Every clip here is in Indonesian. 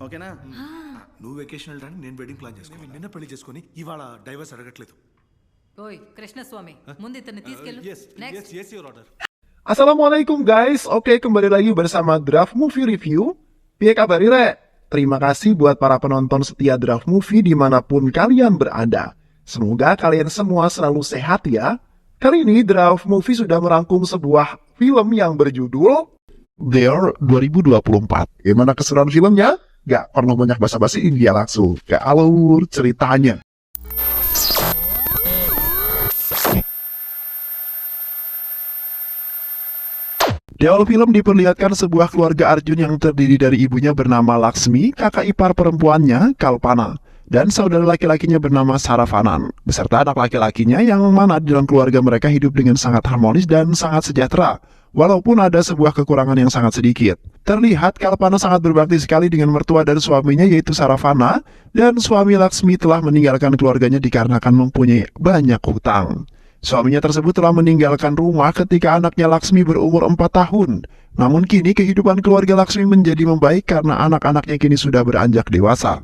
ఓకేనా? నువ్వు వెకేషన్ వెళ్ళడానికి నేను వెడ్డింగ్ ప్లాన్ చేసుకుని నిన్న పెళ్లి చేసుకుని ఇవాళ డైవర్స్ అడగట్లేదు. ఓయ్ కృష్ణస్వామి, ముందు ఇతన్ని తీసుకెళ్ళు. Next. Assalamualaikum guys, oke kembali lagi bersama Draft Movie Review. Piye kabar Ire? Terima kasih buat para penonton setia Draft Movie dimanapun kalian berada. Semoga kalian semua selalu sehat ya. Kali ini Draft Movie sudah merangkum sebuah film yang berjudul There 2024. Gimana keseruan filmnya? Gak perlu banyak basa-basi, dia langsung ke alur ceritanya. Di awal film diperlihatkan sebuah keluarga Arjun yang terdiri dari ibunya bernama Laksmi, kakak ipar perempuannya Kalpana, dan saudara laki-lakinya bernama Saravanan, beserta anak laki-lakinya yang mana dalam keluarga mereka hidup dengan sangat harmonis dan sangat sejahtera, walaupun ada sebuah kekurangan yang sangat sedikit. Terlihat Kalpana sangat berbakti sekali dengan mertua dan suaminya yaitu Saravana, dan suami Laksmi telah meninggalkan keluarganya dikarenakan mempunyai banyak hutang. Suaminya tersebut telah meninggalkan rumah ketika anaknya Laksmi berumur 4 tahun. Namun kini kehidupan keluarga Laksmi menjadi membaik karena anak-anaknya kini sudah beranjak dewasa.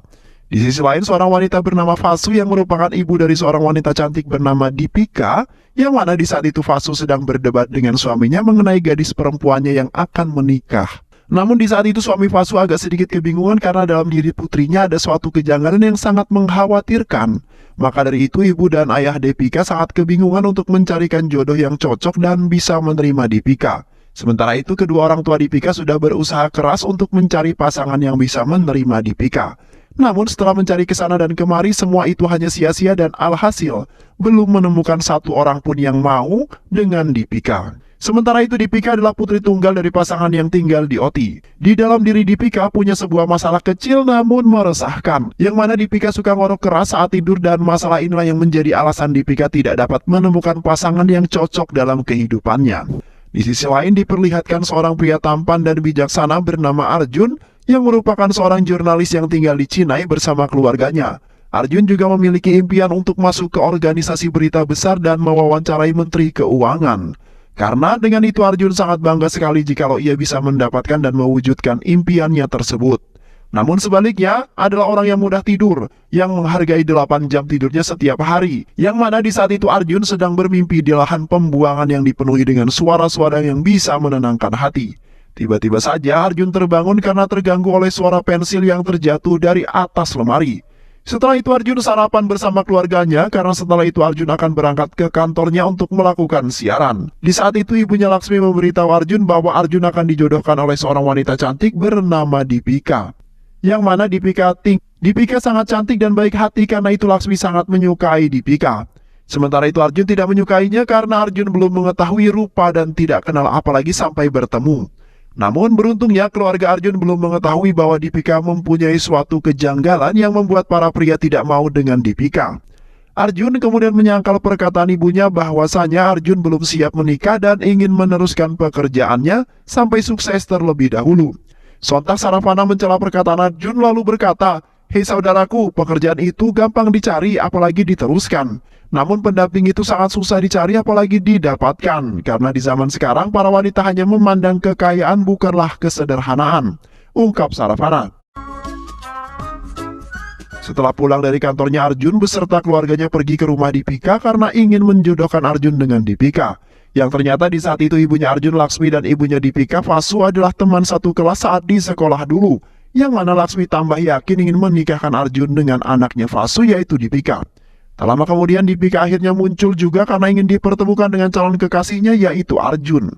Di sisi lain, seorang wanita bernama Vasu yang merupakan ibu dari seorang wanita cantik bernama Dipika, yang mana di saat itu Vasu sedang berdebat dengan suaminya mengenai gadis perempuannya yang akan menikah. Namun di saat itu suami Vasu agak sedikit kebingungan karena dalam diri putrinya ada suatu kejanggalan yang sangat mengkhawatirkan. Maka dari itu ibu dan ayah Dipika sangat kebingungan untuk mencarikan jodoh yang cocok dan bisa menerima Dipika. Sementara itu kedua orang tua Dipika sudah berusaha keras untuk mencari pasangan yang bisa menerima Dipika. Namun setelah mencari ke sana dan kemari semua itu hanya sia-sia dan alhasil belum menemukan satu orang pun yang mau dengan Dipika. Sementara itu Dipika adalah putri tunggal dari pasangan yang tinggal di Oti. Di dalam diri Dipika punya sebuah masalah kecil namun meresahkan, yang mana Dipika suka ngorok keras saat tidur dan masalah inilah yang menjadi alasan Dipika tidak dapat menemukan pasangan yang cocok dalam kehidupannya. Di sisi lain diperlihatkan seorang pria tampan dan bijaksana bernama Arjun yang merupakan seorang jurnalis yang tinggal di Chennai bersama keluarganya. Arjun juga memiliki impian untuk masuk ke organisasi berita besar dan mewawancarai Menteri Keuangan. Karena dengan itu Arjun sangat bangga sekali jikalau ia bisa mendapatkan dan mewujudkan impiannya tersebut. Namun sebaliknya adalah orang yang mudah tidur, yang menghargai 8 jam tidurnya setiap hari, yang mana di saat itu Arjun sedang bermimpi di lahan pembuangan yang dipenuhi dengan suara-suara yang bisa menenangkan hati. Tiba-tiba saja Arjun terbangun karena terganggu oleh suara pensil yang terjatuh dari atas lemari. Setelah itu Arjun sarapan bersama keluarganya karena setelah itu Arjun akan berangkat ke kantornya untuk melakukan siaran. Di saat itu ibunya Laksmi memberitahu Arjun bahwa Arjun akan dijodohkan oleh seorang wanita cantik bernama Dipika. Yang mana Dipika sangat cantik dan baik hati karena itu Laksmi sangat menyukai Dipika. Sementara itu Arjun tidak menyukainya karena Arjun belum mengetahui rupa dan tidak kenal apalagi sampai bertemu. Namun beruntungnya keluarga Arjun belum mengetahui bahwa Dipika mempunyai suatu kejanggalan yang membuat para pria tidak mau dengan Dipika. Arjun kemudian menyangkal perkataan ibunya bahwasanya Arjun belum siap menikah dan ingin meneruskan pekerjaannya sampai sukses terlebih dahulu. Sontak Saravana mencela perkataan Arjun lalu berkata, "Hei saudaraku, pekerjaan itu gampang dicari apalagi diteruskan. Namun pendamping itu sangat susah dicari apalagi didapatkan, karena di zaman sekarang para wanita hanya memandang kekayaan bukanlah kesederhanaan," ungkap Saravana. Setelah pulang dari kantornya Arjun beserta keluarganya pergi ke rumah Dipika karena ingin menjodohkan Arjun dengan Dipika. Yang ternyata di saat itu ibunya Arjun Laksmi dan ibunya Dipika Vasu adalah teman satu kelas saat di sekolah dulu, yang mana Laksmi tambah yakin ingin menikahkan Arjun dengan anaknya Vasu yaitu Dipika. Tak lama kemudian Dipika akhirnya muncul juga karena ingin dipertemukan dengan calon kekasihnya yaitu Arjun.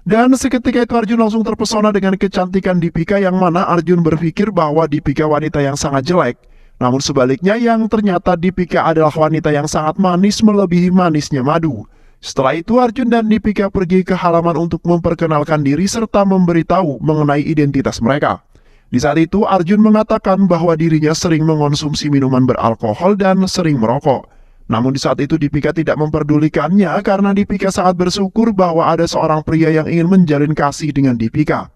Dan seketika itu Arjun langsung terpesona dengan kecantikan Dipika yang mana Arjun berpikir bahwa Dipika wanita yang sangat jelek. Namun sebaliknya yang ternyata Dipika adalah wanita yang sangat manis melebihi manisnya madu. Setelah itu Arjun dan Dipika pergi ke halaman untuk memperkenalkan diri serta memberitahu mengenai identitas mereka. Di saat itu Arjun mengatakan bahwa dirinya sering mengonsumsi minuman beralkohol dan sering merokok. Namun di saat itu Dipika tidak memperdulikannya karena Dipika sangat bersyukur bahwa ada seorang pria yang ingin menjalin kasih dengan Dipika.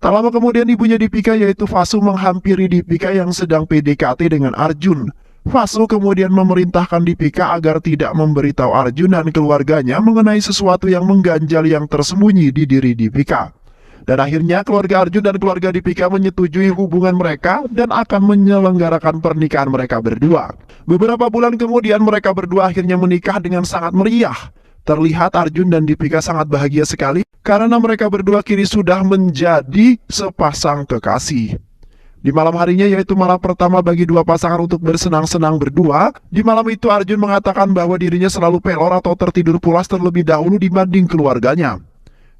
Tak lama kemudian ibunya Dipika yaitu Vasu menghampiri Dipika yang sedang PDKT dengan Arjun. Vasu kemudian memerintahkan Deepika agar tidak memberitahu Arjun dan keluarganya mengenai sesuatu yang mengganjal yang tersembunyi di diri Deepika. Dan akhirnya keluarga Arjun dan keluarga Deepika menyetujui hubungan mereka dan akan menyelenggarakan pernikahan mereka berdua. Beberapa bulan kemudian mereka berdua akhirnya menikah dengan sangat meriah. Terlihat Arjun dan Deepika sangat bahagia sekali karena mereka berdua kini sudah menjadi sepasang kekasih. Di malam harinya, yaitu malam pertama bagi dua pasangan untuk bersenang-senang berdua, di malam itu Arjun mengatakan bahwa dirinya selalu pelor atau tertidur pulas terlebih dahulu dibanding keluarganya.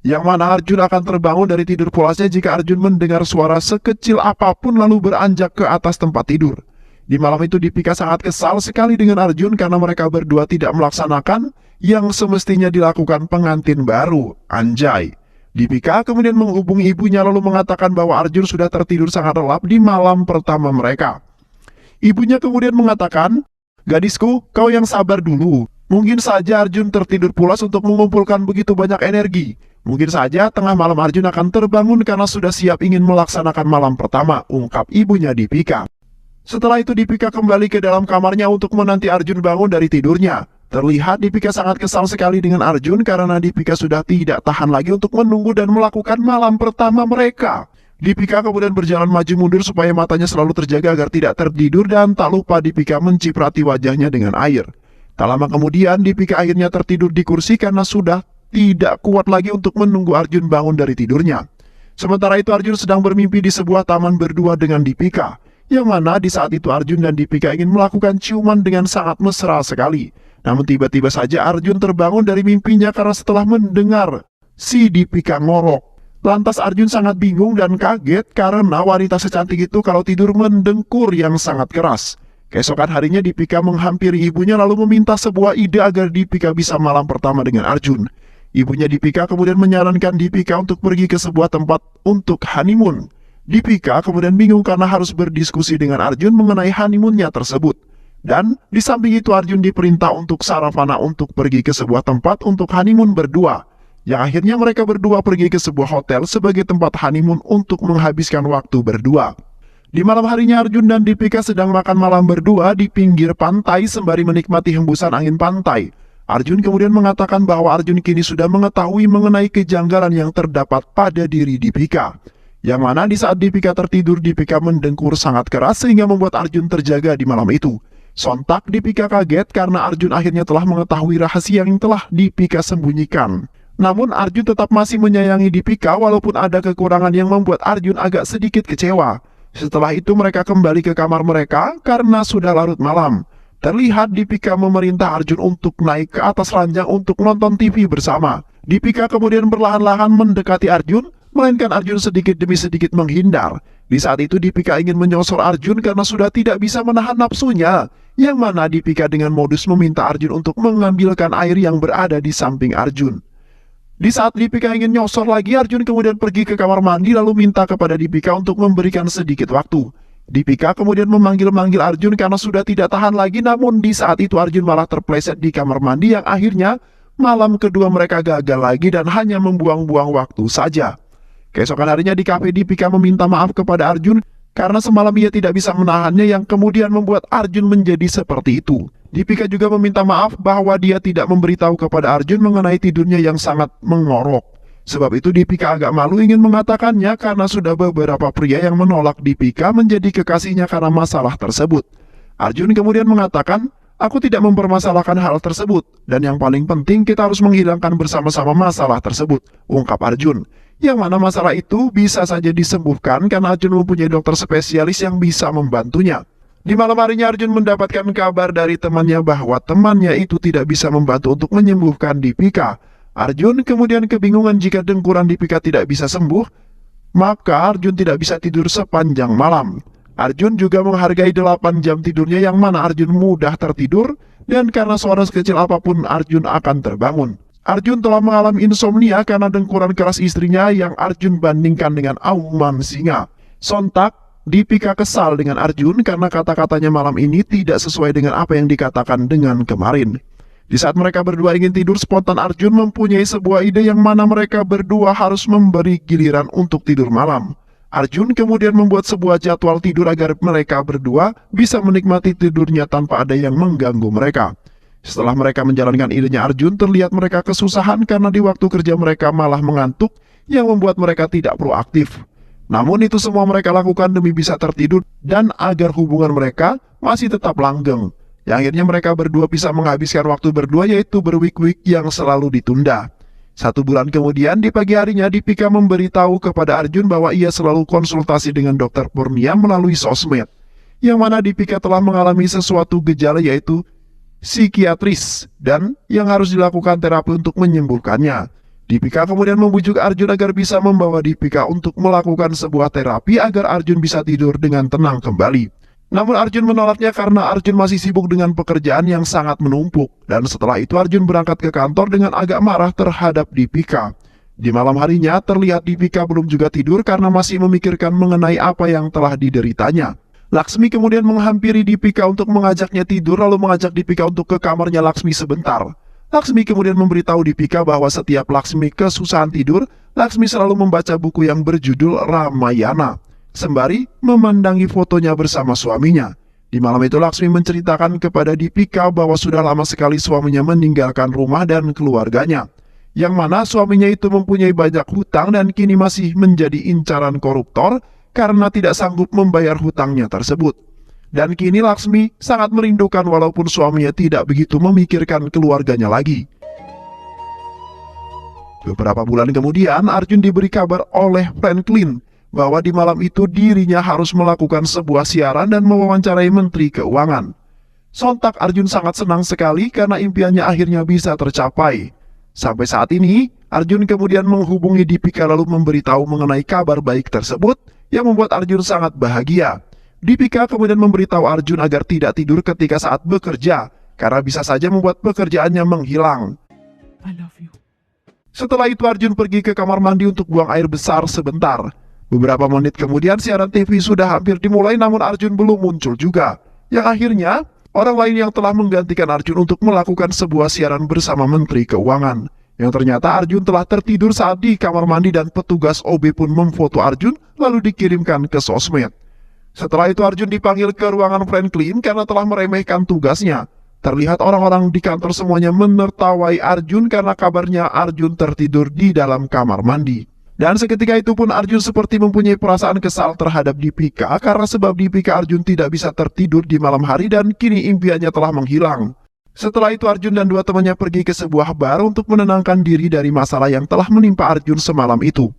Yang mana Arjun akan terbangun dari tidur pulasnya jika Arjun mendengar suara sekecil apapun lalu beranjak ke atas tempat tidur. Di malam itu Deepika sangat kesal sekali dengan Arjun karena mereka berdua tidak melaksanakan yang semestinya dilakukan pengantin baru. Anjay. Deepika kemudian menghubungi ibunya lalu mengatakan bahwa Arjun sudah tertidur sangat lelap di malam pertama mereka. Ibunya kemudian mengatakan, "Gadisku, kau yang sabar dulu. Mungkin saja Arjun tertidur pulas untuk mengumpulkan begitu banyak energi. Mungkin saja tengah malam Arjun akan terbangun karena sudah siap ingin melaksanakan malam pertama," ungkap ibunya Deepika. Setelah itu Deepika kembali ke dalam kamarnya untuk menanti Arjun bangun dari tidurnya. Terlihat Deepika sangat kesal sekali dengan Arjun karena Deepika sudah tidak tahan lagi untuk menunggu dan melakukan malam pertama mereka. Deepika kemudian berjalan maju mundur supaya matanya selalu terjaga agar tidak tertidur dan tak lupa Deepika menciprati wajahnya dengan air. Tak lama kemudian Deepika akhirnya tertidur di kursi karena sudah tidak kuat lagi untuk menunggu Arjun bangun dari tidurnya. Sementara itu Arjun sedang bermimpi di sebuah taman berdua dengan Deepika, yang mana di saat itu Arjun dan Deepika ingin melakukan ciuman dengan sangat mesra sekali. Namun tiba-tiba saja Arjun terbangun dari mimpinya karena setelah mendengar si Deepika ngorok. Lantas Arjun sangat bingung dan kaget karena wanita secantik itu kalau tidur mendengkur yang sangat keras. Keesokan harinya Deepika menghampiri ibunya lalu meminta sebuah ide agar Deepika bisa malam pertama dengan Arjun. Ibunya Deepika kemudian menyarankan Deepika untuk pergi ke sebuah tempat untuk honeymoon. Deepika kemudian bingung karena harus berdiskusi dengan Arjun mengenai honeymoonnya tersebut. Dan di samping itu Arjun diperintah untuk Saravana untuk pergi ke sebuah tempat untuk honeymoon berdua. Yang akhirnya mereka berdua pergi ke sebuah hotel sebagai tempat honeymoon untuk menghabiskan waktu berdua. Di malam harinya Arjun dan Deepika sedang makan malam berdua di pinggir pantai sembari menikmati hembusan angin pantai. Arjun kemudian mengatakan bahwa Arjun kini sudah mengetahui mengenai kejanggalan yang terdapat pada diri Deepika. Yang mana di saat Deepika tertidur, Deepika mendengkur sangat keras sehingga membuat Arjun terjaga di malam itu. Sontak Deepika kaget karena Arjun akhirnya telah mengetahui rahasia yang telah Deepika sembunyikan. Namun Arjun tetap masih menyayangi Deepika walaupun ada kekurangan yang membuat Arjun agak sedikit kecewa. Setelah itu mereka kembali ke kamar mereka karena sudah larut malam. Terlihat Deepika memerintah Arjun untuk naik ke atas ranjang untuk nonton TV bersama. Deepika kemudian perlahan-lahan mendekati Arjun, melainkan Arjun sedikit demi sedikit menghindar. Di saat itu Deepika ingin menyosor Arjun karena sudah tidak bisa menahan nafsunya. Yang mana Deepika dengan modus meminta Arjun untuk mengambilkan air yang berada di samping Arjun. Di saat Deepika ingin nyosor lagi, Arjun kemudian pergi ke kamar mandi lalu minta kepada Deepika untuk memberikan sedikit waktu. Deepika kemudian memanggil-manggil Arjun karena sudah tidak tahan lagi, namun di saat itu Arjun malah terpleset di kamar mandi yang akhirnya malam kedua mereka gagal lagi dan hanya membuang-buang waktu saja. Keesokan harinya di kafe Deepika meminta maaf kepada Arjun karena semalam ia tidak bisa menahannya yang kemudian membuat Arjun menjadi seperti itu. Deepika juga meminta maaf bahwa dia tidak memberitahu kepada Arjun mengenai tidurnya yang sangat mengorok. Sebab itu Deepika agak malu ingin mengatakannya karena sudah beberapa pria yang menolak Deepika menjadi kekasihnya karena masalah tersebut. Arjun kemudian mengatakan, "Aku tidak mempermasalahkan hal tersebut, dan yang paling penting kita harus menghilangkan bersama-sama masalah tersebut," ungkap Arjun. Yang mana masalah itu bisa saja disembuhkan karena Arjun mempunyai dokter spesialis yang bisa membantunya. Di malam harinya Arjun mendapatkan kabar dari temannya bahwa temannya itu tidak bisa membantu untuk menyembuhkan Deepika. Arjun kemudian kebingungan jika dengkuran Deepika tidak bisa sembuh, maka Arjun tidak bisa tidur sepanjang malam. Arjun juga menghargai 8 jam tidurnya yang mana Arjun mudah tertidur dan karena suara sekecil apapun Arjun akan terbangun. Arjun telah mengalami insomnia karena dengkuran keras istrinya yang Arjun bandingkan dengan auman singa. Sontak, Deepika kesal dengan Arjun karena kata-katanya malam ini tidak sesuai dengan apa yang dikatakan dengan kemarin. Di saat mereka berdua ingin tidur, spontan Arjun mempunyai sebuah ide yang mana mereka berdua harus memberi giliran untuk tidur malam. Arjun kemudian membuat sebuah jadwal tidur agar mereka berdua bisa menikmati tidurnya tanpa ada yang mengganggu mereka. Setelah mereka menjalankan idenya Arjun, terlihat mereka kesusahan karena di waktu kerja mereka malah mengantuk yang membuat mereka tidak proaktif. Namun itu semua mereka lakukan demi bisa tertidur dan agar hubungan mereka masih tetap langgeng. Yang akhirnya mereka berdua bisa menghabiskan waktu berdua, yaitu berweek-week yang selalu ditunda. 1 bulan kemudian di pagi harinya Deepika memberitahu kepada Arjun bahwa ia selalu konsultasi dengan Dr. Purnia melalui sosmed, yang mana Deepika telah mengalami sesuatu gejala yaitu psikiatris dan yang harus dilakukan terapi untuk menyembuhkannya. Deepika kemudian membujuk Arjun agar bisa membawa Deepika untuk melakukan sebuah terapi agar Arjun bisa tidur dengan tenang kembali. Namun Arjun menolaknya karena Arjun masih sibuk dengan pekerjaan yang sangat menumpuk. Dan setelah itu Arjun berangkat ke kantor dengan agak marah terhadap Deepika. Di malam harinya terlihat Deepika belum juga tidur karena masih memikirkan mengenai apa yang telah dideritanya. Laksmi kemudian menghampiri Deepika untuk mengajaknya tidur, lalu mengajak Deepika untuk ke kamarnya Laksmi sebentar. Laksmi kemudian memberitahu Deepika bahwa setiap Laksmi kesusahan tidur, Laksmi selalu membaca buku yang berjudul Ramayana, sembari memandangi fotonya bersama suaminya. Di malam itu Laksmi menceritakan kepada Deepika bahwa sudah lama sekali suaminya meninggalkan rumah dan keluarganya, yang mana suaminya itu mempunyai banyak hutang dan kini masih menjadi incaran koruptor karena tidak sanggup membayar hutangnya tersebut. Dan kini Laksmi sangat merindukan walaupun suaminya tidak begitu memikirkan keluarganya lagi. Beberapa bulan kemudian Arjun diberi kabar oleh Franklin bahwa di malam itu dirinya harus melakukan sebuah siaran dan mewawancarai Menteri Keuangan. Sontak Arjun sangat senang sekali karena impiannya akhirnya bisa tercapai. Sampai saat ini, Arjun kemudian menghubungi Deepika lalu memberitahu mengenai kabar baik tersebut yang membuat Arjun sangat bahagia. Deepika kemudian memberitahu Arjun agar tidak tidur ketika saat bekerja karena bisa saja membuat pekerjaannya menghilang. I love you. Setelah itu Arjun pergi ke kamar mandi untuk buang air besar sebentar. Beberapa menit kemudian siaran TV sudah hampir dimulai namun Arjun belum muncul juga. Yang akhirnya, orang lain yang telah menggantikan Arjun untuk melakukan sebuah siaran bersama Menteri Keuangan. Yang ternyata Arjun telah tertidur saat di kamar mandi dan petugas OB pun memfoto Arjun lalu dikirimkan ke sosmed. Setelah itu Arjun dipanggil ke ruangan Franklin karena telah meremehkan tugasnya. Terlihat orang-orang di kantor semuanya menertawai Arjun karena kabarnya Arjun tertidur di dalam kamar mandi. Dan seketika itu pun Arjun seperti mempunyai perasaan kesal terhadap Deepika karena sebab Deepika Arjun tidak bisa tertidur di malam hari dan kini impiannya telah menghilang. Setelah itu Arjun dan 2 temannya pergi ke sebuah bar untuk menenangkan diri dari masalah yang telah menimpa Arjun semalam itu.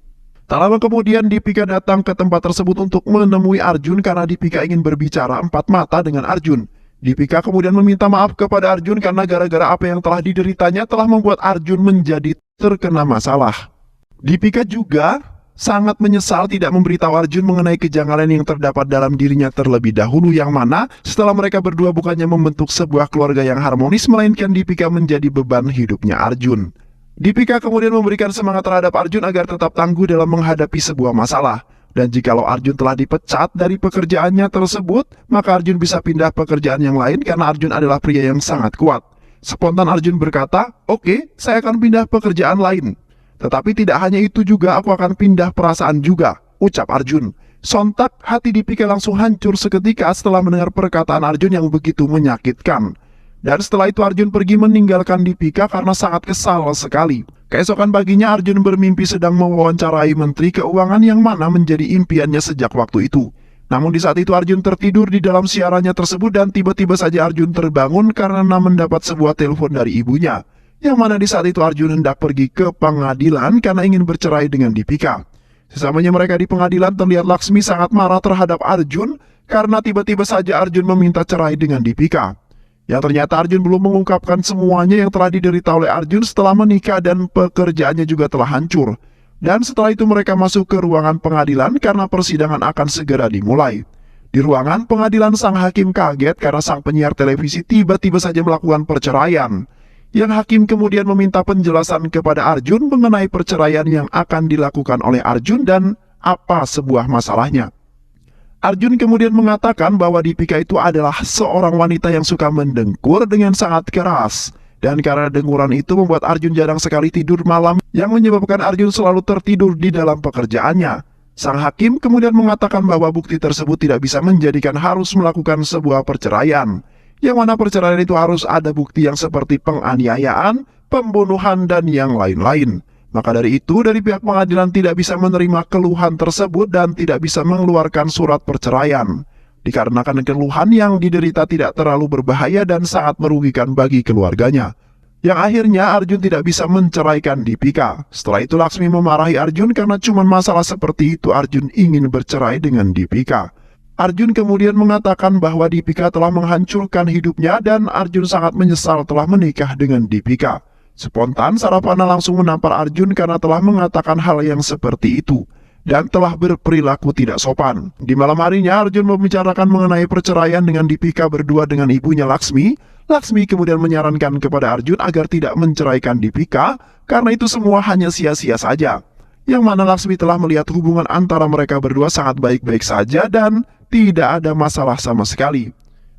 Tak lama kemudian Deepika datang ke tempat tersebut untuk menemui Arjun karena Deepika ingin berbicara 4 mata dengan Arjun. Deepika kemudian meminta maaf kepada Arjun karena gara-gara apa yang telah dideritanya telah membuat Arjun menjadi terkena masalah. Deepika juga sangat menyesal tidak memberitahu Arjun mengenai kejanggalan yang terdapat dalam dirinya terlebih dahulu, yang mana setelah mereka berdua bukannya membentuk sebuah keluarga yang harmonis, melainkan Deepika menjadi beban hidupnya Arjun. Deepika kemudian memberikan semangat terhadap Arjun agar tetap tangguh dalam menghadapi sebuah masalah. Dan jikalau Arjun telah dipecat dari pekerjaannya tersebut, maka Arjun bisa pindah pekerjaan yang lain karena Arjun adalah pria yang sangat kuat. Spontan Arjun berkata, "Oke, saya akan pindah pekerjaan lain. Tetapi tidak hanya itu juga, aku akan pindah perasaan juga," ucap Arjun. Sontak hati Deepika langsung hancur seketika setelah mendengar perkataan Arjun yang begitu menyakitkan. Dan setelah itu Arjun pergi meninggalkan Deepika karena sangat kesal sekali. Keesokan paginya Arjun bermimpi sedang mewawancarai Menteri Keuangan yang mana menjadi impiannya sejak waktu itu. Namun di saat itu Arjun tertidur di dalam siarannya tersebut dan tiba-tiba saja Arjun terbangun karena mendapat sebuah telepon dari ibunya. Yang mana di saat itu Arjun hendak pergi ke pengadilan karena ingin bercerai dengan Deepika. Sesamanya mereka di pengadilan terlihat Laksmi sangat marah terhadap Arjun karena tiba-tiba saja Arjun meminta cerai dengan Deepika. Yang ternyata Arjun belum mengungkapkan semuanya yang telah diderita oleh Arjun setelah menikah dan pekerjaannya juga telah hancur. Dan setelah itu mereka masuk ke ruangan pengadilan karena persidangan akan segera dimulai. Di ruangan pengadilan sang hakim kaget karena sang penyiar televisi tiba-tiba saja melakukan perceraian. Yang hakim kemudian meminta penjelasan kepada Arjun mengenai perceraian yang akan dilakukan oleh Arjun dan apa sebuah masalahnya. Arjun kemudian mengatakan bahwa Deepika itu adalah seorang wanita yang suka mendengkur dengan sangat keras. Dan karena denguran itu membuat Arjun jarang sekali tidur malam yang menyebabkan Arjun selalu tertidur di dalam pekerjaannya. Sang hakim kemudian mengatakan bahwa bukti tersebut tidak bisa menjadikan harus melakukan sebuah perceraian, yang mana perceraian itu harus ada bukti yang seperti penganiayaan, pembunuhan, dan yang lain-lain. Maka dari itu, dari pihak pengadilan tidak bisa menerima keluhan tersebut dan tidak bisa mengeluarkan surat perceraian, dikarenakan keluhan yang diderita tidak terlalu berbahaya dan sangat merugikan bagi keluarganya. Yang akhirnya Arjun tidak bisa menceraikan Deepika. Setelah itu Laksmi memarahi Arjun karena cuma masalah seperti itu Arjun ingin bercerai dengan Deepika. Arjun kemudian mengatakan bahwa Deepika telah menghancurkan hidupnya dan Arjun sangat menyesal telah menikah dengan Deepika. Spontan Saravana langsung menampar Arjun karena telah mengatakan hal yang seperti itu dan telah berperilaku tidak sopan. Di malam harinya Arjun membicarakan mengenai perceraian dengan Deepika berdua dengan ibunya Laksmi. Laksmi kemudian menyarankan kepada Arjun agar tidak menceraikan Deepika karena itu semua hanya sia-sia saja. Yang mana Laksmi telah melihat hubungan antara mereka berdua sangat baik-baik saja dan tidak ada masalah sama sekali.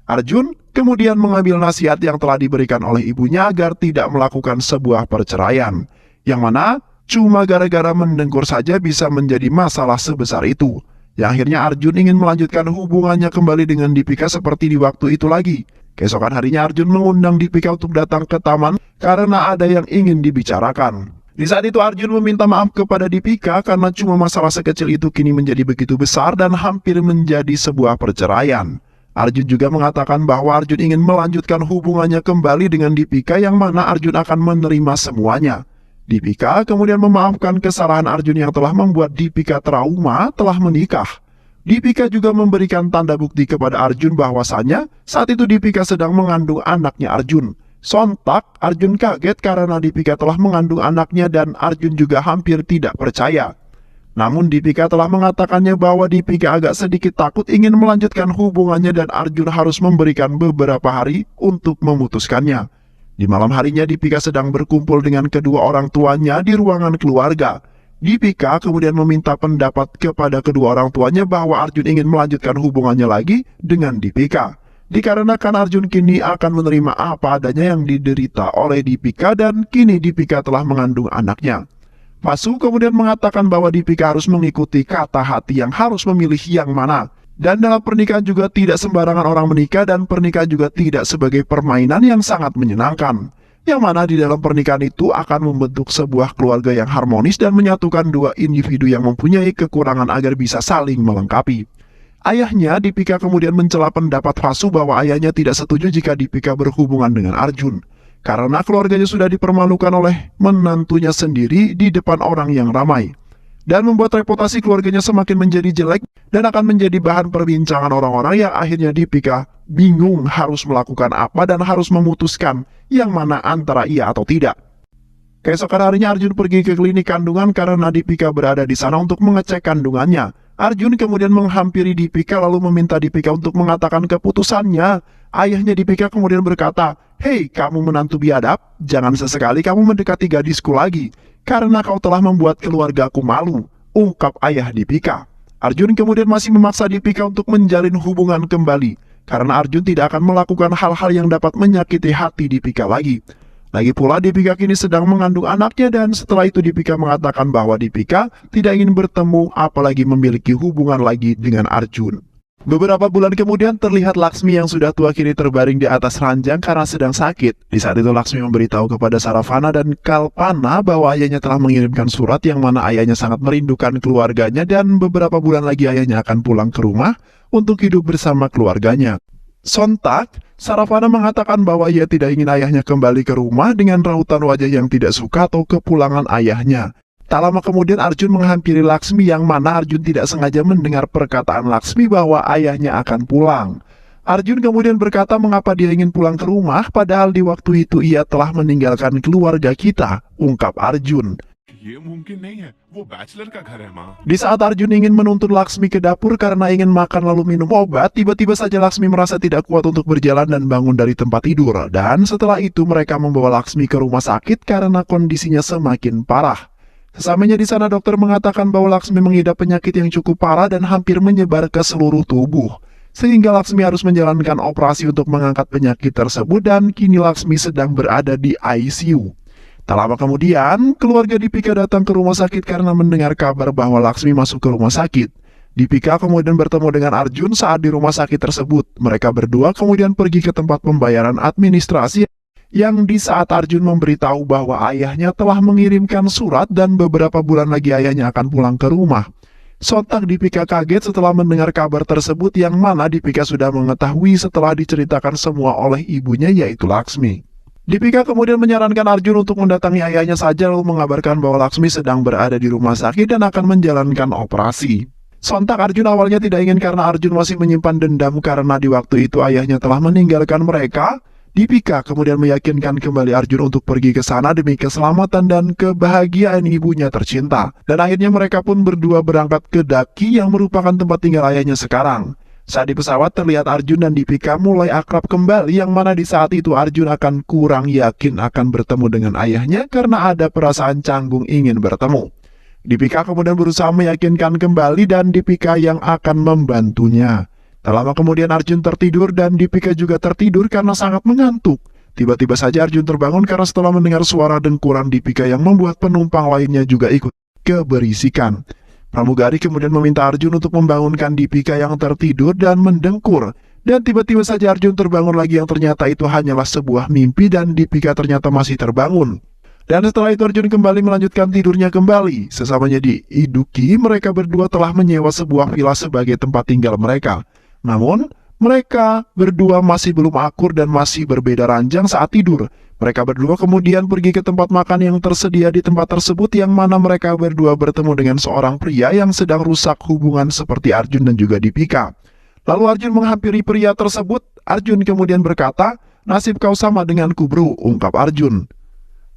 Arjun kemudian mengambil nasihat yang telah diberikan oleh ibunya agar tidak melakukan sebuah perceraian, yang mana cuma gara-gara mendengkur saja bisa menjadi masalah sebesar itu. Yang akhirnya Arjun ingin melanjutkan hubungannya kembali dengan Deepika seperti di waktu itu lagi. Keesokan harinya Arjun mengundang Deepika untuk datang ke taman karena ada yang ingin dibicarakan. Di saat itu Arjun meminta maaf kepada Deepika karena cuma masalah sekecil itu kini menjadi begitu besar dan hampir menjadi sebuah perceraian. Arjun juga mengatakan bahwa Arjun ingin melanjutkan hubungannya kembali dengan Deepika yang mana Arjun akan menerima semuanya. Deepika kemudian memaafkan kesalahan Arjun yang telah membuat Deepika trauma telah menikah. Deepika juga memberikan tanda bukti kepada Arjun bahwasanya saat itu Deepika sedang mengandung anaknya Arjun. Sontak Arjun kaget karena Deepika telah mengandung anaknya dan Arjun juga hampir tidak percaya. Namun Deepika telah mengatakannya bahwa Deepika agak sedikit takut ingin melanjutkan hubungannya dan Arjun harus memberikan beberapa hari untuk memutuskannya. Di malam harinya Deepika sedang berkumpul dengan kedua orang tuanya di ruangan keluarga. Deepika kemudian meminta pendapat kepada kedua orang tuanya bahwa Arjun ingin melanjutkan hubungannya lagi dengan Deepika. Dikarenakan Arjun kini akan menerima apa adanya yang diderita oleh Deepika dan kini Deepika telah mengandung anaknya. Vasu kemudian mengatakan bahwa Deepika harus mengikuti kata hati yang harus memilih yang mana. Dan dalam pernikahan juga tidak sembarangan orang menikah dan pernikahan juga tidak sebagai permainan yang sangat menyenangkan. Yang mana di dalam pernikahan itu akan membentuk sebuah keluarga yang harmonis dan menyatukan dua individu yang mempunyai kekurangan agar bisa saling melengkapi. Ayahnya Deepika kemudian mencela pendapat Vasu bahwa ayahnya tidak setuju jika Deepika berhubungan dengan Arjun. Karena keluarganya sudah dipermalukan oleh menantunya sendiri di depan orang yang ramai. Dan membuat reputasi keluarganya semakin menjadi jelek dan akan menjadi bahan perbincangan orang-orang yang akhirnya Deepika bingung harus melakukan apa dan harus memutuskan yang mana antara iya atau tidak. Keesokan harinya Arjun pergi ke klinik kandungan karena Deepika berada di sana untuk mengecek kandungannya. Arjun kemudian menghampiri Deepika lalu meminta Deepika untuk mengatakan keputusannya. Ayahnya Deepika kemudian berkata, "Hei kamu menantu biadab, jangan sesekali kamu mendekati gadisku lagi, karena kau telah membuat keluargaku malu," ungkap ayah Deepika. Arjun kemudian masih memaksa Deepika untuk menjalin hubungan kembali, karena Arjun tidak akan melakukan hal-hal yang dapat menyakiti hati Deepika lagi. Lagi pula Deepika kini sedang mengandung anaknya dan setelah itu Deepika mengatakan bahwa Deepika tidak ingin bertemu apalagi memiliki hubungan lagi dengan Arjun. Beberapa bulan kemudian terlihat Laksmi yang sudah tua kini terbaring di atas ranjang karena sedang sakit. Di saat itu Laksmi memberitahu kepada Saravana dan Kalpana bahwa ayahnya telah mengirimkan surat yang mana ayahnya sangat merindukan keluarganya dan beberapa bulan lagi ayahnya akan pulang ke rumah untuk hidup bersama keluarganya. Sontak, Saravana mengatakan bahwa ia tidak ingin ayahnya kembali ke rumah dengan rautan wajah yang tidak suka atau kepulangan ayahnya. Tak lama kemudian Arjun menghampiri Laksmi yang mana Arjun tidak sengaja mendengar perkataan Laksmi bahwa ayahnya akan pulang. Arjun kemudian berkata mengapa dia ingin pulang ke rumah padahal di waktu itu ia telah meninggalkan keluarga kita, ungkap Arjun. Di saat Arjun ingin menuntun Laksmi ke dapur karena ingin makan lalu minum obat, tiba-tiba saja Laksmi merasa tidak kuat untuk berjalan dan bangun dari tempat tidur. Dan setelah itu mereka membawa Laksmi ke rumah sakit karena kondisinya semakin parah. Sesamanya di sana dokter mengatakan bahwa Laksmi mengidap penyakit yang cukup parah dan hampir menyebar ke seluruh tubuh. Sehingga Laksmi harus menjalankan operasi untuk mengangkat penyakit tersebut dan kini Laksmi sedang berada di ICU. Tak lama kemudian, keluarga Dipika datang ke rumah sakit karena mendengar kabar bahwa Laksmi masuk ke rumah sakit. Dipika kemudian bertemu dengan Arjun saat di rumah sakit tersebut. Mereka berdua kemudian pergi ke tempat pembayaran administrasi yang di saat Arjun memberitahu bahwa ayahnya telah mengirimkan surat dan beberapa bulan lagi ayahnya akan pulang ke rumah. Sontak Dipika kaget setelah mendengar kabar tersebut yang mana Dipika sudah mengetahui setelah diceritakan semua oleh ibunya yaitu Laksmi. Dipika kemudian menyarankan Arjun untuk mendatangi ayahnya saja lalu mengabarkan bahwa Laksmi sedang berada di rumah sakit dan akan menjalankan operasi. Sontak Arjun awalnya tidak ingin karena Arjun masih menyimpan dendam karena di waktu itu ayahnya telah meninggalkan mereka. Dipika kemudian meyakinkan kembali Arjun untuk pergi ke sana demi keselamatan dan kebahagiaan ibunya tercinta. Dan akhirnya mereka pun berdua berangkat ke Daki yang merupakan tempat tinggal ayahnya sekarang. Saat di pesawat terlihat Arjun dan Dipika mulai akrab kembali yang mana di saat itu Arjun akan kurang yakin akan bertemu dengan ayahnya karena ada perasaan canggung ingin bertemu. Dipika kemudian berusaha meyakinkan kembali dan Dipika yang akan membantunya. Tak lama kemudian Arjun tertidur dan Dipika juga tertidur karena sangat mengantuk. Tiba-tiba saja Arjun terbangun karena setelah mendengar suara dengkuran Dipika yang membuat penumpang lainnya juga ikut keberisikan. Pramugari kemudian meminta Arjun untuk membangunkan Dipika yang tertidur dan mendengkur. Dan tiba-tiba saja Arjun terbangun lagi yang ternyata itu hanyalah sebuah mimpi dan Dipika ternyata masih terbangun. Dan setelah itu Arjun kembali melanjutkan tidurnya kembali. Sesamanya di Iduki, mereka berdua telah menyewa sebuah villa sebagai tempat tinggal mereka. Namun, mereka berdua masih belum akur dan masih berbeda ranjang saat tidur. Mereka berdua kemudian pergi ke tempat makan yang tersedia di tempat tersebut yang mana mereka berdua bertemu dengan seorang pria yang sedang rusak hubungan seperti Arjun dan juga Dipika. Lalu Arjun menghampiri pria tersebut. Arjun kemudian berkata, "Nasib kau sama denganku bro," ungkap Arjun.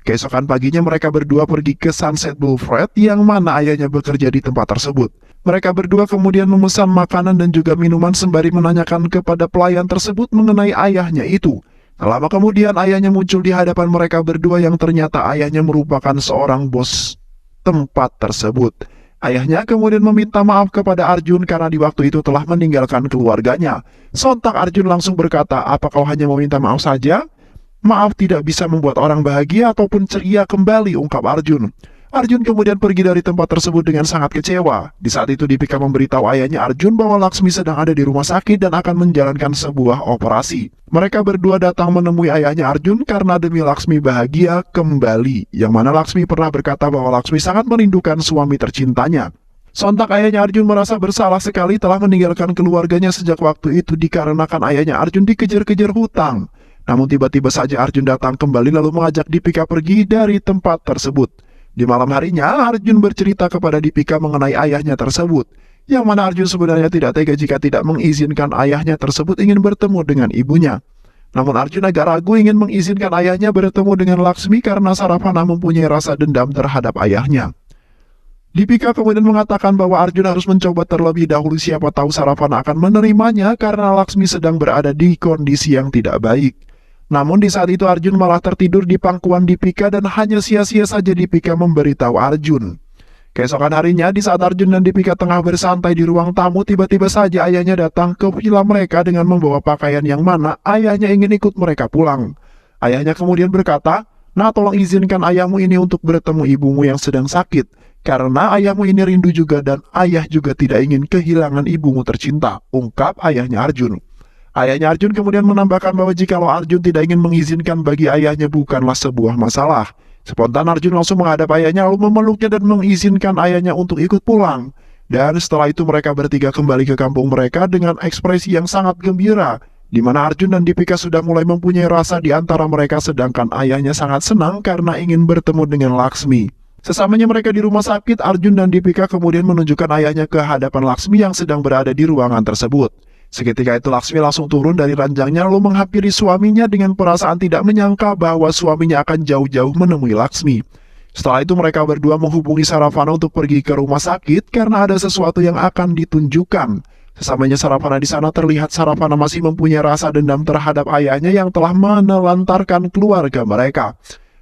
Keesokan paginya mereka berdua pergi ke Sunset Boulevard yang mana ayahnya bekerja di tempat tersebut. Mereka berdua kemudian memesan makanan dan juga minuman sembari menanyakan kepada pelayan tersebut mengenai ayahnya itu. Tak lama kemudian ayahnya muncul di hadapan mereka berdua yang ternyata ayahnya merupakan seorang bos tempat tersebut. Ayahnya kemudian meminta maaf kepada Arjun karena di waktu itu telah meninggalkan keluarganya. Sontak Arjun langsung berkata, "Apa kau hanya meminta maaf saja? Maaf tidak bisa membuat orang bahagia ataupun ceria kembali," ungkap Arjun. Arjun kemudian pergi dari tempat tersebut dengan sangat kecewa. Di saat itu Dipika memberitahu ayahnya Arjun bahwa Laksmi sedang ada di rumah sakit dan akan menjalankan sebuah operasi. Mereka berdua datang menemui ayahnya Arjun karena demi Laksmi bahagia kembali. Yang mana Laksmi pernah berkata bahwa Laksmi sangat merindukan suami tercintanya. Sontak ayahnya Arjun merasa bersalah sekali telah meninggalkan keluarganya sejak waktu itu dikarenakan ayahnya Arjun dikejar-kejar hutang. Namun tiba-tiba saja Arjun datang kembali lalu mengajak Dipika pergi dari tempat tersebut. Di malam harinya, Arjun bercerita kepada Dipika mengenai ayahnya tersebut. Yang mana Arjun sebenarnya tidak tega jika tidak mengizinkan ayahnya tersebut ingin bertemu dengan ibunya. Namun Arjun agak ragu ingin mengizinkan ayahnya bertemu dengan Laksmi karena Saravana mempunyai rasa dendam terhadap ayahnya. Dipika kemudian mengatakan bahwa Arjun harus mencoba terlebih dahulu siapa tahu Saravana akan menerimanya karena Laksmi sedang berada di kondisi yang tidak baik. Namun di saat itu Arjun malah tertidur di pangkuan Dipika dan hanya sia-sia saja Dipika memberitahu Arjun. Keesokan harinya di saat Arjun dan Dipika tengah bersantai di ruang tamu, tiba-tiba saja ayahnya datang ke villa mereka dengan membawa pakaian yang mana ayahnya ingin ikut mereka pulang. Ayahnya kemudian berkata, "Nah, tolong izinkan ayahmu ini untuk bertemu ibumu yang sedang sakit. Karena ayahmu ini rindu juga dan ayah juga tidak ingin kehilangan ibumu tercinta," ungkap ayahnya Arjun. Ayahnya Arjun kemudian menambahkan bahwa jikalau Arjun tidak ingin mengizinkan bagi ayahnya bukanlah sebuah masalah. Spontan Arjun langsung menghadap ayahnya lalu memeluknya dan mengizinkan ayahnya untuk ikut pulang. Dan setelah itu mereka bertiga kembali ke kampung mereka dengan ekspresi yang sangat gembira, di mana Arjun dan Dipika sudah mulai mempunyai rasa di antara mereka sedangkan ayahnya sangat senang karena ingin bertemu dengan Laksmi. Sesamanya mereka di rumah sakit, Arjun dan Dipika kemudian menunjukkan ayahnya ke hadapan Laksmi yang sedang berada di ruangan tersebut. Seketika itu Laksmi langsung turun dari ranjangnya lalu menghampiri suaminya dengan perasaan tidak menyangka bahwa suaminya akan jauh-jauh menemui Laksmi. Setelah itu mereka berdua menghubungi Saravana untuk pergi ke rumah sakit karena ada sesuatu yang akan ditunjukkan. Sesamanya Saravana di sana terlihat Saravana masih mempunyai rasa dendam terhadap ayahnya yang telah menelantarkan keluarga mereka.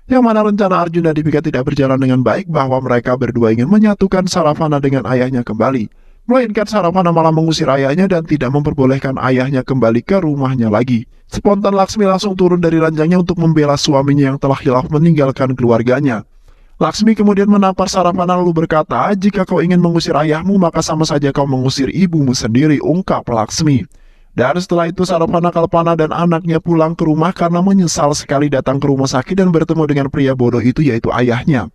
Yang mana rencana Arjun dan Dipika tidak berjalan dengan baik bahwa mereka berdua ingin menyatukan Saravana dengan ayahnya kembali. Melainkan Saravana malah mengusir ayahnya dan tidak memperbolehkan ayahnya kembali ke rumahnya lagi. Spontan Laksmi langsung turun dari ranjangnya untuk membela suaminya yang telah hilaf meninggalkan keluarganya. Laksmi kemudian menampar Saravana lalu berkata, "Jika kau ingin mengusir ayahmu, maka sama saja kau mengusir ibumu sendiri," ungkap Laksmi. Dan setelah itu Saravana, Kalpana, dan anaknya pulang ke rumah karena menyesal sekali datang ke rumah sakit dan bertemu dengan pria bodoh itu, yaitu ayahnya.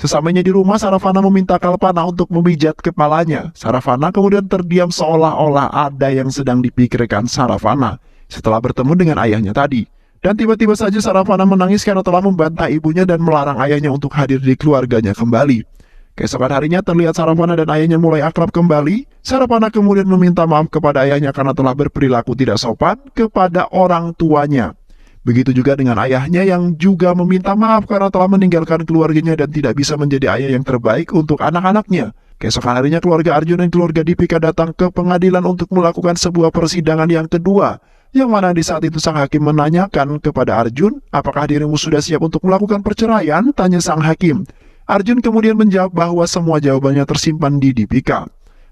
Sesampainya di rumah, Saravana meminta Kalpana untuk memijat kepalanya. Saravana kemudian terdiam seolah-olah ada yang sedang dipikirkan Saravana setelah bertemu dengan ayahnya tadi. Dan tiba-tiba saja Saravana menangis karena telah membantah ibunya dan melarang ayahnya untuk hadir di keluarganya kembali. Keesokan harinya terlihat Saravana dan ayahnya mulai akrab kembali. Saravana kemudian meminta maaf kepada ayahnya karena telah berperilaku tidak sopan kepada orang tuanya. Begitu juga dengan ayahnya yang juga meminta maaf karena telah meninggalkan keluarganya dan tidak bisa menjadi ayah yang terbaik untuk anak-anaknya. Keesokan harinya keluarga Arjun dan keluarga Deepika datang ke pengadilan untuk melakukan sebuah persidangan yang kedua, yang mana di saat itu sang hakim menanyakan kepada Arjun, "Apakah dirimu sudah siap untuk melakukan perceraian?" tanya sang hakim. Arjun kemudian menjawab bahwa semua jawabannya tersimpan di Deepika.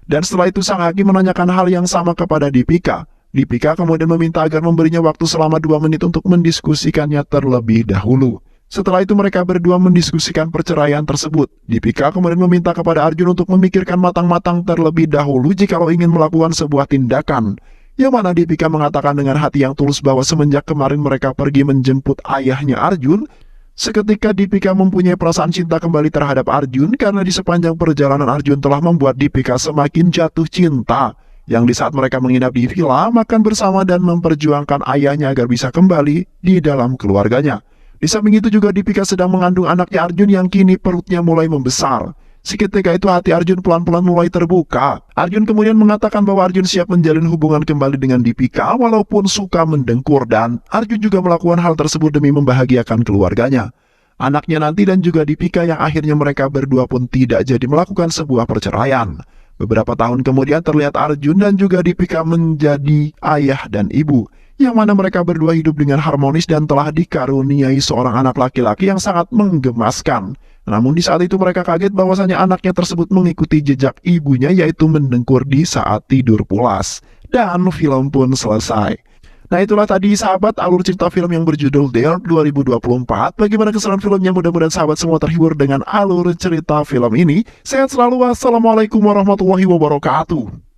Dan setelah itu sang hakim menanyakan hal yang sama kepada Deepika. Deepika kemudian meminta agar memberinya waktu selama 2 menit untuk mendiskusikannya terlebih dahulu. Setelah itu mereka berdua mendiskusikan perceraian tersebut. Deepika kemudian meminta kepada Arjun untuk memikirkan matang-matang terlebih dahulu jikalau ingin melakukan sebuah tindakan. Yang mana Deepika mengatakan dengan hati yang tulus bahwa semenjak kemarin mereka pergi menjemput ayahnya Arjun, seketika Deepika mempunyai perasaan cinta kembali terhadap Arjun karena di sepanjang perjalanan Arjun telah membuat Deepika semakin jatuh cinta. Yang di saat mereka menginap di villa, makan bersama dan memperjuangkan ayahnya agar bisa kembali di dalam keluarganya. Di samping itu juga Deepika sedang mengandung anaknya Arjun yang kini perutnya mulai membesar. Seketika itu hati Arjun pelan-pelan mulai terbuka. Arjun kemudian mengatakan bahwa Arjun siap menjalin hubungan kembali dengan Deepika walaupun suka mendengkur, dan Arjun juga melakukan hal tersebut demi membahagiakan keluarganya, anaknya nanti, dan juga Deepika, yang akhirnya mereka berdua pun tidak jadi melakukan sebuah perceraian. Beberapa tahun kemudian terlihat Arjun dan juga Deepika menjadi ayah dan ibu, yang mana mereka berdua hidup dengan harmonis dan telah dikaruniai seorang anak laki-laki yang sangat menggemaskan. Namun di saat itu mereka kaget bahwasanya anaknya tersebut mengikuti jejak ibunya, yaitu mendengkur di saat tidur pulas. Dan film pun selesai. Nah, itulah tadi sahabat alur cerita film yang berjudul Dare 2024. Bagaimana keseruan filmnya? Mudah-mudahan sahabat semua terhibur dengan alur cerita film ini. Sehat selalu. Wassalamualaikum warahmatullahi wabarakatuh.